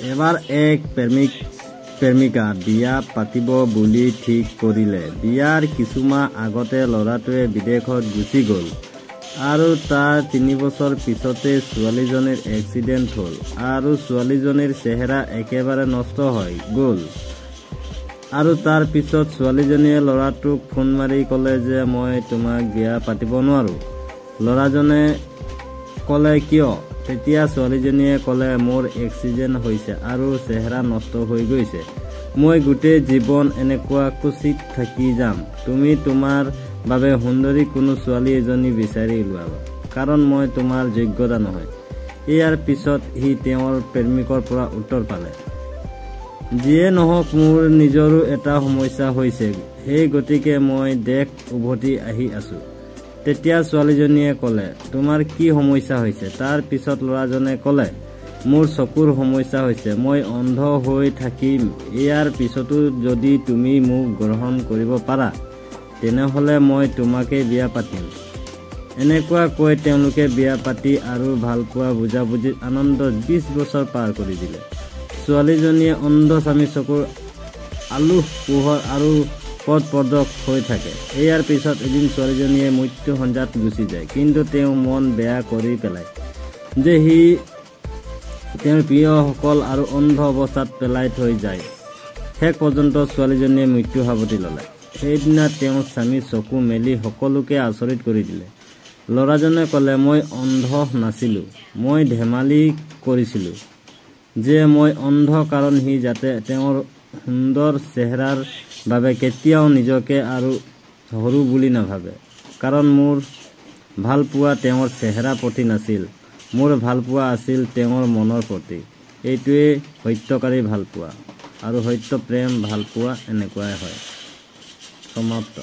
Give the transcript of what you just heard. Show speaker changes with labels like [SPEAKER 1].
[SPEAKER 1] এবাৰ এক প্ৰেমিকা বিয়া পাতিব বুলি ঠিক কৰিলে। বিয়াৰ কিছুমাহ আগতে ল'ৰাটোৱে বিদেশত গুচি গ'ল আৰু তাৰ 3 বছৰ পিছতে ছোৱালীজনীৰ এক্সিডেণ্ট হ'ল আৰু ছোৱালীজনীৰ চেহেৰা একেবাৰে নষ্ট হৈ গ'ল। আৰু তাৰ পিছত ছোৱালীজনীয়ে ল'ৰাটোক ফোন মাৰি ক'লে যে মই তোমাক বিয়া পাতিব নোৱাৰোঁ। ল'ৰাজনে ক'লে কিয়? তেতিয়া ছোৱালীজনীয়ে ক'লে মোৰ এক্সিডেণ্ট হৈছে আৰু চেহেৰা নষ্ট হৈ গৈছে। মই গোটেই জীৱন এনেকুৱা কুচিত থাকি যাম। তুমি তোমাৰ বাবে সুন্দৰী কোনো ছোৱালী এজনী বিচাৰি লোৱা, কাৰণ মই তোমাৰ যোগ্যতা নহয়। ইয়াৰ পিছত সি তেওঁৰ প্ৰেমিকৰ পৰা উত্তৰ পালে, যিয়ে নহওক মোৰ নিজৰো এটা সমস্যা হৈছে, সেই গতিকে মই দেশ উভতি আহি আছো। তেতিয়া ছোৱালীজনীয়ে ক'লে তোমাৰ কি সমস্যা হৈছে? তাৰ পিছত ল'ৰাজনে ক'লে মোৰ চকুৰ সমস্যা হৈছে, মই অন্ধ হৈ থাকিম। ইয়াৰ পিছতো যদি তুমি মোক গ্ৰহণ কৰিব পাৰা তেনেহ'লে মই তোমাকে বিয়া পাতিম। এনেকুৱা কৈ তেওঁলোকে বিয়া পাতি আৰু ভালপোৱা বুজাবুজিত আনন্দত 20 বছৰ পাৰ কৰি দিলে। ছোৱালীজনীয়ে অন্ধ স্বামী চকুৰ আলোক পোহৰ আৰু পথ প্ৰদৰ্শক হৈ থাকে। ইয়াৰ পিছত এদিন ছোৱালীজনীয়ে মৃত্যু সন্ধানত গুচি যায়, কিন্তু তেওঁ মন বেয়া কৰি পেলায় যে সি তেওঁৰ প্ৰিয়সকল আৰু অন্ধ অৱস্থাত পেলাই থৈ যায়। শেষ পৰ্যন্ত ছোৱালীজনীয়ে মৃত্যু সাৱটি ল'লে। সেইদিনা তেওঁৰ স্বামী চকু মেলি সকলোকে আচৰিত কৰি দিলে। ল'ৰাজনে ক'লে মই অন্ধ নাছিলোঁ, মই ধেমালি কৰিছিলোঁ যে মই অন্ধ, কাৰণ সি যাতে তেওঁৰ সুন্দৰ চেহেৰাৰ বাবে কেতিয়াও নিজকে আৰু সৰু বুলি নাভাবে। কাৰণ মোৰ ভালপোৱা তেওঁৰ চেহেৰাৰ প্ৰতি নাছিল, মোৰ ভালপোৱা আছিল তেওঁৰ মনৰ প্ৰতি। এইটোৱেই সত্যকাৰী ভালপোৱা আৰু সত্য প্ৰেম ভালপোৱা এনেকুৱাই হয়। সমাপ্ত।